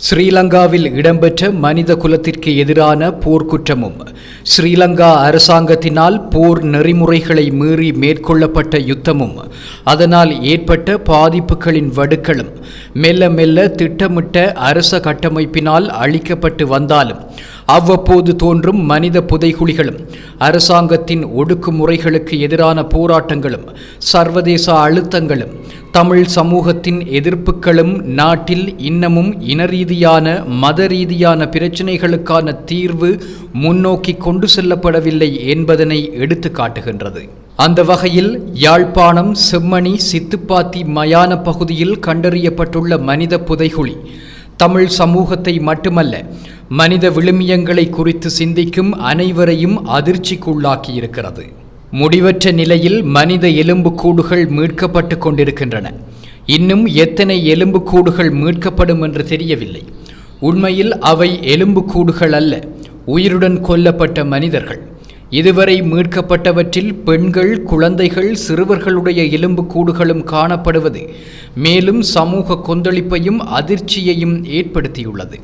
ஸ்ரீலங்காவில் இடம்பெற்ற மனித குலத்திற்கு எதிரான போர்க்குற்றமும் ஸ்ரீலங்கா அரசாங்கத்தினால் போர் நெறிமுறைகளை மீறி மேற்கொள்ளப்பட்ட யுத்தமும் அதனால் ஏற்பட்ட பாதிப்புகளின் வடுக்களும் மெல்ல மெல்ல திட்டமிட்ட அரச கட்டமைப்பினால் அளிக்கப்பட்டு வந்தாலும் அவ்வப்போது தோன்றும் மனித புதைகுழிகளும் அரசாங்கத்தின் ஒடுக்குமுறைகளுக்கு எதிரான போராட்டங்களும் சர்வதேச அழுத்தங்களும் தமிழ் சமூகத்தின் எதிர்ப்புகளும் நாட்டில் இன்னமும் இனரீதியான மத ரீதியான பிரச்சினைகளுக்கான தீர்வு முன்னோக்கி கொண்டு செல்லப்படவில்லை என்பதனை எடுத்து காட்டுகின்றது. அந்த வகையில் யாழ்ப்பாணம் செம்மணி சித்துப்பாத்தி மயான பகுதியில் கண்டறியப்பட்டுள்ள மனித புதைகுழி தமிழ் சமூகத்தை மட்டுமல்ல மனித விழுமியங்களை குறித்து சிந்திக்கும் அனைவரையும் அதிர்ச்சிக்குள்ளாக்கியிருக்கிறது. முடிவற்ற நிலையில் மனித எலும்புக்கூடுகள் மீட்கப்பட்டு கொண்டிருக்கின்றன. இன்னும் எத்தனை எலும்புக்கூடுகள் மீட்கப்படும் என்று தெரியவில்லை. உண்மையில் அவை எலும்புக்கூடுகள் அல்ல, உயிருடன் கொல்லப்பட்ட மனிதர்கள். இதுவரை மீட்கப்பட்டவற்றில் பெண்கள், குழந்தைகள், சிறுவர்களுடைய எலும்புக்கூடுகளும் காணப்படுவது மேலும் சமூக கொந்தளிப்பையும் அதிர்ச்சியையும் ஏற்படுத்தியுள்ளது.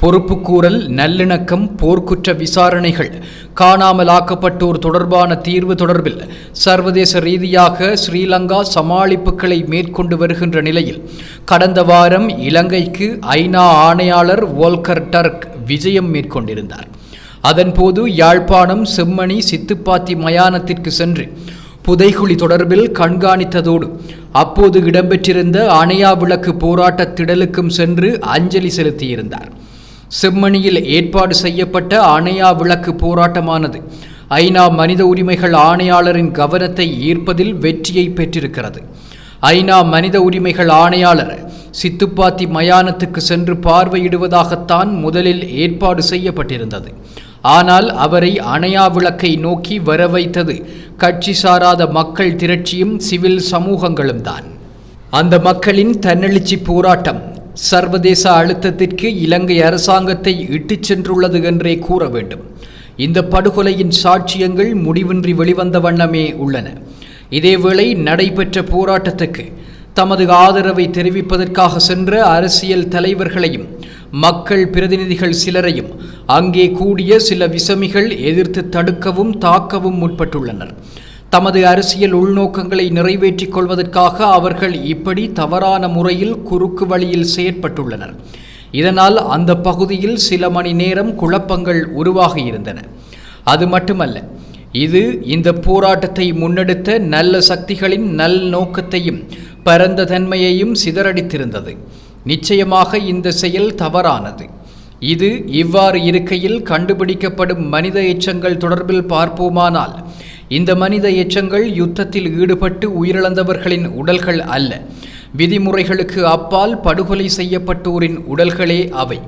பொறுப்புக்கூறல், நல்லிணக்கம், போர்க்குற்ற விசாரணைகள், காணாமலாக்கப்பட்டோர் தொடர்பான தீர்வு தொடர்பில் சர்வதேச ரீதியாக ஸ்ரீலங்கா சமாளிப்புகளை மேற்கொண்டு வருகின்ற நிலையில் கடந்த வாரம் இலங்கைக்கு ஐநா ஆணையாளர் வோல்கர் டர்க் விஜயம் மேற்கொண்டிருந்தார். அதன்போது யாழ்ப்பாணம் செம்மணி சித்துப்பாத்தி மயானத்திற்கு சென்று புதைகுழி தொடர்பில் கண்காணித்ததோடு அப்போது இடம்பெற்றிருந்த அணையா விளக்கு போராட்ட திடலுக்கும் சென்று அஞ்சலி செலுத்தியிருந்தார். செம்மணியில் ஏற்பாடு செய்யப்பட்ட அணையா விளக்கு போராட்டமானது ஐநா மனித உரிமைகள் ஆணையாளரின் கவனத்தை ஈர்ப்பதில் வெற்றியை பெற்றிருக்கிறது. ஐநா மனித உரிமைகள் ஆணையாளர் சித்துப்பாத்தி மயானத்துக்கு சென்று பார்வையிடுவதாகத்தான் முதலில் ஏற்பாடு செய்யப்பட்டிருந்தது. ஆனால் அவரை அணையா விளக்கை நோக்கி வர வைத்தது கட்சி சாராத மக்கள் திரட்சியும் சிவில் சமூகங்களும் தான். அந்த மக்களின் தன்னெழுச்சி போராட்டம் சர்வதேச அழுத்தத்திற்கு இலங்கை அரசாங்கத்தை இட்டுச் சென்றுள்ளது என்றே கூற வேண்டும். இந்த படுகொலையின் சாட்சியங்கள் முடிவின்றி வெளிவந்த வண்ணமே உள்ளன. இதேவேளை நடைபெற்ற போராட்டத்துக்கு தமது ஆதரவை தெரிவிப்பதற்காக சென்ற அரசியல் தலைவர்களையும் மக்கள் பிரதிநிதிகள் சிலரையும் அங்கே கூடிய சில விசமிகள் எதிர்த்து தடுக்கவும் தாக்கவும் முற்பட்டுள்ளனர். தமது அரசியல் உள்நோக்கங்களை நிறைவேற்றிக் கொள்வதற்காக அவர்கள் இப்படி தவறான முறையில் குறுக்கு வழியில் செயற்பட்டுள்ளனர். இதனால் அந்த பகுதியில் சில மணி நேரம் குழப்பங்கள் உருவாகியிருந்தன. அது மட்டுமல்ல, இது இந்த போராட்டத்தை முன்னெடுத்த நல்ல சக்திகளின் நல் நோக்கத்தையும் பரந்த தன்மையையும் சிதறடித்திருந்தது. நிச்சயமாக இந்த செயல் தவறானது. இது இவ்வாறு இருக்கையில் கண்டுபிடிக்கப்படும் மனித எச்சங்கள் தொடர்பில் பார்ப்போமானால் இந்த மனித எச்சங்கள் யுத்தத்தில் ஈடுபட்டு உயிரிழந்தவர்களின் உடல்கள் அல்ல, விதிமுறைகளுக்கு அப்பால் படுகொலை செய்யப்பட்டோரின் உடல்களே அவை.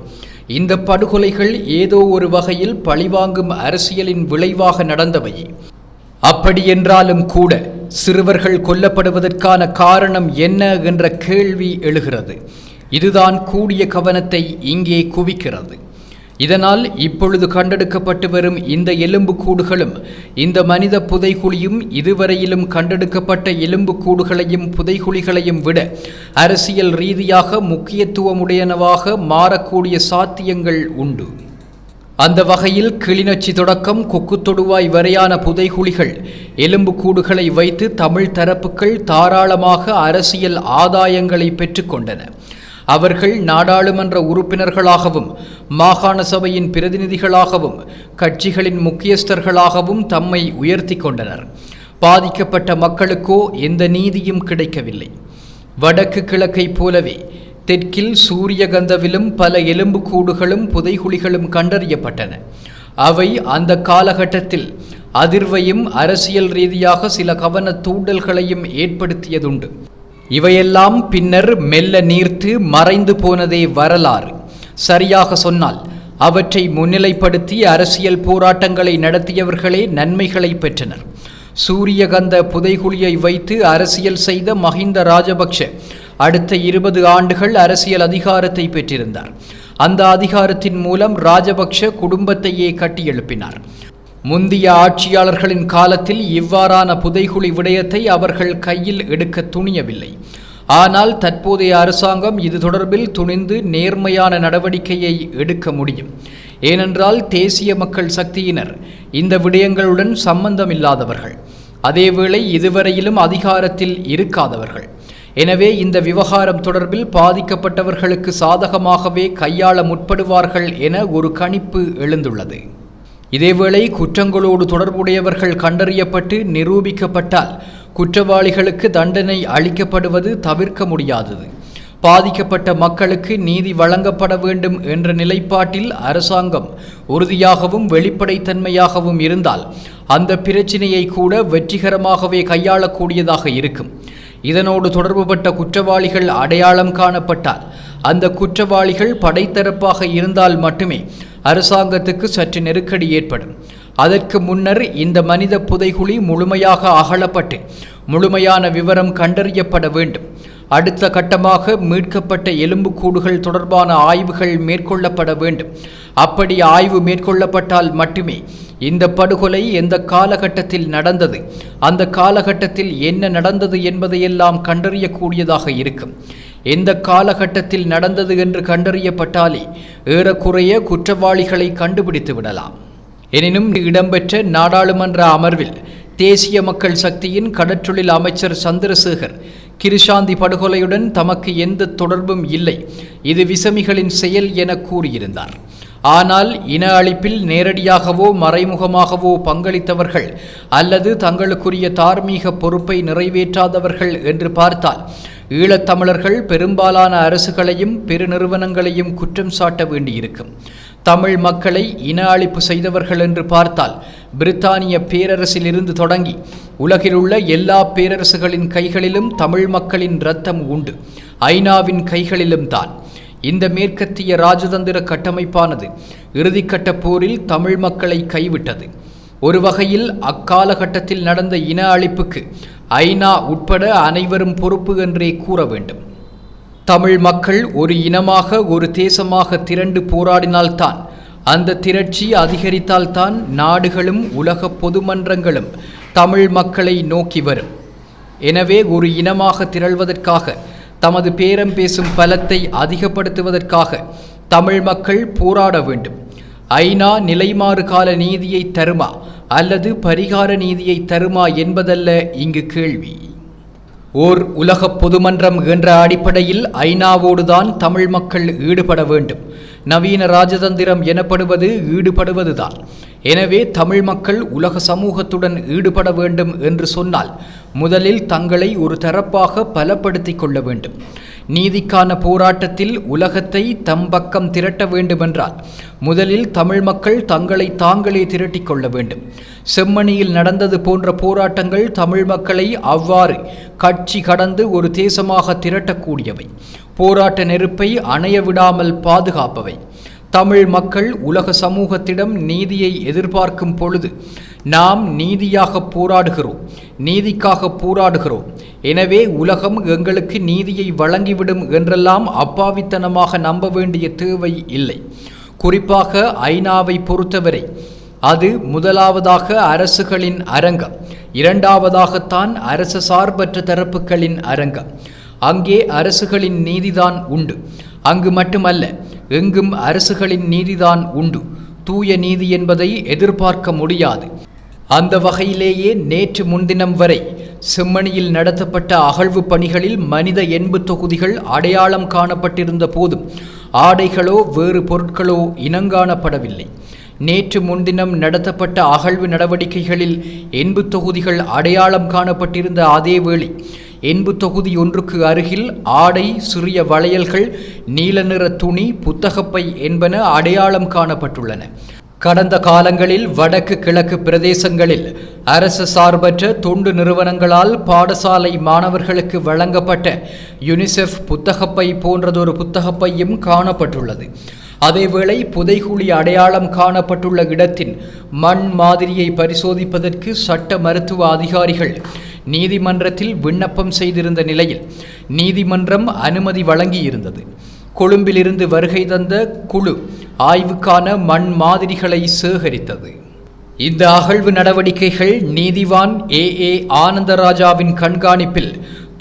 இந்த படுகொலைகள் ஏதோ ஒரு வகையில் பழிவாங்கும் அரசியலின் விளைவாக நடந்தவையே. அப்படியென்றாலும் கூட சிறுவர்கள் கொல்லப்படுவதற்கான காரணம் என்ன என்ற கேள்வி எழுகிறது. இதுதான் கூடிய கவனத்தை இங்கே குவிக்கிறது. இதனால் இப்பொழுது கண்டெடுக்கப்பட்டு வரும் இந்த எலும்புக்கூடுகளும் இந்த மனித புதைகுழியும் இதுவரையிலும் கண்டெடுக்கப்பட்ட எலும்புக்கூடுகளையும் புதைகுழிகளையும் விட அரசியல் ரீதியாக முக்கியத்துவமுடையனவாக மாறக்கூடிய சாத்தியங்கள் உண்டு. அந்த வகையில் கிளிநொச்சி தொடக்கம் கொக்குத்தொடுவாய் வரையான புதைகுழிகள் எலும்புக்கூடுகளை வைத்து தமிழ் தரப்புகள் தாராளமாக அரசியல் ஆதாயங்களை பெற்றுக்கொண்டன. அவர்கள் நாடாளுமன்ற உறுப்பினர்களாகவும் மாகாண சபையின் பிரதிநிதிகளாகவும் கட்சிகளின் முக்கியஸ்தர்களாகவும் தம்மை உயர்த்தி கொண்டனர். பாதிக்கப்பட்ட மக்களுக்கோ எந்த நீதியும் கிடைக்கவில்லை. வடக்கு கிழக்கை போலவே தெற்கில் சூரியகந்தவிலும் பல எலும்புக்கூடுகளும் புதைகுழிகளும் கண்டறியப்பட்டன. அவை அந்த காலகட்டத்தில் அதிர்வையும் அரசியல் ரீதியாக சில கவன தூண்டல்களையும் ஏற்படுத்தியதுண்டு. இவையெல்லாம் பின்னர் மெல்ல நீர்த்து மறைந்து போனதே வரலாறு. சரியாக சொன்னால் அவற்றை முன்னிலைப்படுத்தி அரசியல் போராட்டங்களை நடத்தியவர்களே நன்மைகளை பெற்றனர். சூரியகந்த புதைகுழியை வைத்து அரசியல் செய்த மஹிந்த ராஜபக்ஷ அடுத்த 20 ஆண்டுகள் அரசியல் அதிகாரத்தை பெற்றிருந்தார். அந்த அதிகாரத்தின் மூலம் ராஜபக்ஷ குடும்பத்தையே கட்டியெழுப்பினார். முந்திய ஆட்சியாளர்களின் காலத்தில் இவ்வாறான புதைகுழி விடயத்தை அவர்கள் கையில் எடுக்க துணியவில்லை. ஆனால் தற்போதைய அரசாங்கம் இது தொடர்பில் துணிந்து நேர்மையான நடவடிக்கையை எடுக்க முடியும். ஏனென்றால் தேசிய மக்கள் சக்தியினர் இந்த விடயங்களுடன் சம்பந்தமில்லாதவர்கள், அதேவேளை இதுவரையிலும் அதிகாரத்தில் இருக்காதவர்கள். எனவே இந்த விவகாரம் தொடர்பில் பாதிக்கப்பட்டவர்களுக்கு சாதகமாகவே கையாள முற்படுவார்கள் என ஒரு கணிப்பு எழுந்துள்ளது. இதேவேளை குற்றங்களோடு தொடர்புடையவர்கள் கண்டறியப்பட்டு நிரூபிக்கப்பட்டால் குற்றவாளிகளுக்கு தண்டனை அளிக்கப்படுவது தவிர்க்க முடியாதது. பாதிக்கப்பட்ட மக்களுக்கு நீதி வழங்கப்பட வேண்டும் என்ற நிலைப்பாட்டில் அரசாங்கம் உறுதியாகவும் வெளிப்படைத்தன்மையாகவும் இருந்தால் அந்த பிரச்சினையை கூட வெற்றிகரமாகவே கையாளக்கூடியதாக இருக்கும். இதனோடு தொடர்புபட்ட குற்றவாளிகள் அடையாளம் காணப்பட்டால் அந்த குற்றவாளிகள் படைத்தரப்பாக இருந்தால் மட்டுமே அரசாங்கத்துக்கு சற்று நெருக்கடி ஏற்படும். அதற்கு முன்னர் இந்த மனித புதைகுழி முழுமையாக அகழப்பட்டு முழுமையான விவரம் கண்டறியப்பட வேண்டும். அடுத்த கட்டமாக மீட்கப்பட்ட எலும்புக்கூடுகள் தொடர்பான ஆய்வுகள் மேற்கொள்ளப்பட வேண்டும். அப்படி ஆய்வு மேற்கொள்ளப்பட்டால் மட்டுமே இந்த படுகொலை எந்த காலகட்டத்தில் நடந்தது, அந்த காலகட்டத்தில் என்ன நடந்தது என்பதையெல்லாம் கண்டறியக்கூடியதாக இருக்கும். எந்த காலகட்டத்தில் நடந்தது என்று கண்டறியப்பட்டாலே ஏறக்குறைய குற்றவாளிகளை கண்டுபிடித்து விடலாம். எனினும் இடம்பெற்ற நாடாளுமன்ற அமர்வில் தேசிய மக்கள் சக்தியின் கடற்றொழில் அமைச்சர் சந்திரசேகர் கிருஷாந்தி படுகொலையுடன் தமக்கு எந்த தொடர்பும் இல்லை, இது விசமிகளின் செயல் என கூறியிருந்தார். ஆனால் இன அழிப்பில் நேரடியாகவோ மறைமுகமாகவோ பங்களித்தவர்கள் அல்லது தங்களுக்குரிய தார்மீக பொறுப்பை நிறைவேற்றாதவர்கள் என்று பார்த்தால் ஈழத்தமிழர்கள் பெரும்பாலான அரசுகளையும் பெருநிறுவனங்களையும் குற்றம் சாட்ட வேண்டியிருக்கும். தமிழ் மக்களை இன அழிப்பு செய்தவர்கள் என்று பார்த்தால் பிரித்தானிய பேரரசிலிருந்து தொடங்கி உலகிலுள்ள எல்லா பேரரசுகளின் கைகளிலும் தமிழ் மக்களின் இரத்தம் உண்டு, ஐநாவின் கைகளிலும் தான். இந்த மேற்கத்திய ராஜதந்திர கட்டமைப்பானது இறுதிக்கட்ட போரில் தமிழ் மக்களை கைவிட்டது. ஒரு வகையில் அக்காலகட்டத்தில் நடந்த இன அழிப்புக்கு ஐநா உட்பட அனைவரும் பொறுப்பு என்றே கூற வேண்டும். தமிழ் மக்கள் ஒரு இனமாக ஒரு தேசமாக திரண்டு போராடினால்தான், அந்த திரட்சி அதிகரித்தால்தான் நாடுகளும் உலக பொதுமன்றங்களும் தமிழ் மக்களை நோக்கி வரும். எனவே ஒரு இனமாக திரள்வதற்காக, தமது பேரம் பேசும் பலத்தை அதிகப்படுத்துவதற்காக தமிழ் மக்கள் போராட வேண்டும். ஐநா நிலைமாறு கால நீதியை தருமா அல்லது பரிகார நீதியை தருமா என்பதல்ல இங்கு கேள்வி. ஓர் உலக பொதுமன்றம் என்ற அடிப்படையில் ஐநாவோடுதான் தமிழ் மக்கள் ஈடுபட வேண்டும். நவீன ராஜதந்திரம் எனப்படுவது ஈடுபடுவதுதான். எனவே தமிழ் மக்கள் உலக சமூகத்துடன் ஈடுபட வேண்டும் என்று சொன்னால் முதலில் தங்களை ஒரு தரப்பாக பலப்படுத்திக் கொள்ள வேண்டும். நீதிக்கான போராட்டத்தில் உலகத்தை தம் பக்கம் திரட்ட வேண்டுமென்றால் முதலில் தமிழ் மக்கள் தங்களை தாங்களே திரட்டிக் கொள்ள வேண்டும். செம்மணியில் நடந்தது போன்ற போராட்டங்கள் தமிழ் மக்களை அவ்வாறு கட்சி கடந்து ஒரு தேசமாக திரட்டக்கூடியவை, போராட்ட நெருப்பை அணைய விடாமல் பாதுகாப்பவை. தமிழ் மக்கள் உலக சமூகத்திடம் நீதியை எதிர்பார்க்கும் பொழுது நாம் நீதியாக போராடுகிறோம், நீதிக்காக போராடுகிறோம். எனவே உலகம் எங்களுக்கு நீதியை வழங்கிவிடும் என்றெல்லாம் அப்பாவித்தனமாக நம்ப வேண்டிய தேவை இல்லை. குறிப்பாக ஐநாவை பொறுத்தவரை அது முதலாவதாக அரசுகளின் அரங்கம், இரண்டாவதாகத்தான் அரசு சார்பற்ற தரப்புகளின் அரங்கம். அங்கே அரசுகளின் நீதிதான் உண்டு. அங்கு மட்டுமல்ல, எங்கும் அரசுகளின் நீதிதான் உண்டு. தூய நீதி என்பதை எதிர்பார்க்க முடியாது. அந்த வகையிலேயே நேற்று முன்தினம் வரை செம்மணியில் நடத்தப்பட்ட அகழ்வு பணிகளில் மனித எண்பு தொகுதிகள் அடையாளம் காணப்பட்டிருந்த போதும் ஆடைகளோ வேறு பொருட்களோ இனங்காணப்படவில்லை. நேற்று முன்தினம் நடத்தப்பட்ட அகழ்வு நடவடிக்கைகளில் எண்பு தொகுதிகள் அடையாளம் காணப்பட்டிருந்த அதேவேளை எண்பு தொகுதி ஒன்றுக்கு அருகில் ஆடை, சிறிய வளையல்கள், நீல நிற துணி, புத்தகப்பை என்பன அடையாளம் காணப்பட்டுள்ளன. கடந்த காலங்களில் வடக்கு கிழக்கு பிரதேசங்களில் அரசு சார்பற்ற தொண்டு நிறுவனங்களால் பாடசாலை மாணவர்களுக்கு வழங்கப்பட்ட யுனிசெஃப் புத்தகப்பை போன்றதொரு புத்தகப்பையும் காணப்பட்டுள்ளது. அதேவேளை புதைகுழி அடையாளம் காணப்பட்டுள்ள இடத்தின் மண் மாதிரியை பரிசோதிப்பதற்கு சட்ட மருத்துவ அதிகாரிகள் நீதிமன்றத்தில் விண்ணப்பம் செய்திருந்த நிலையில் நீதிமன்றம் அனுமதி வழங்கியிருந்தது. கொழும்பிலிருந்து வருகை தந்த குழு ஆய்வுக்கான மண் மாதிரிகளை சேகரித்தது. இந்த அகழ்வு நடவடிக்கைகள் நீதிவான் ஏ ஆனந்தராஜாவின் கண்காணிப்பில்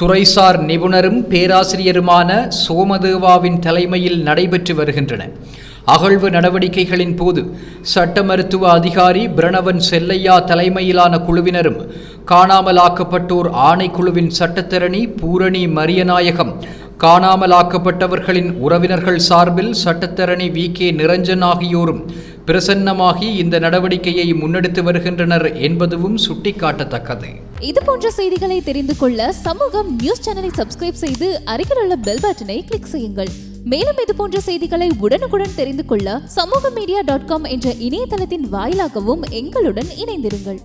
துறைசார் நிபுணரும் பேராசிரியருமான சோமதேவாவின் தலைமையில் நடைபெற்று வருகின்றன. அகழ்வு நடவடிக்கைகளின் போது சட்ட மருத்துவ அதிகாரி பிரணவன் செல்லையா தலைமையிலான குழுவினரும் காணாமலாக்கப்பட்டோர் ஆணைக்குழுவின் சட்டத்தரணி பூரணி மரியநாயகம், காணாமலாக்கப்பட்டவர்களின் உறவினர்கள் சார்பில் சட்டத்தரணி VK நிரஞ்சன் ஆகியோரும் பிரசன்னமாகி இந்த நடவடிக்கையை முன்னெடுத்து வருகின்றனர் என்பதுவும் சுட்டிக்காட்டத்தக்கது. இதுபோன்ற செய்திகளை தெரிந்து கொள்ள சமூகம் நியூஸ் சேனலை சப்ஸ்கிரைப் செய்து அருகில் உள்ள பெல் பட்டனை கிளிக் செய்யுங்கள். மேலும் இதுபோன்ற செய்திகளை உடனுக்குடன் தெரிந்து கொள்ள சமூகமீடியா.com என்ற இணையதளத்தின் வாயிலாகவும் எங்களுடன் இணைந்திருங்கள்.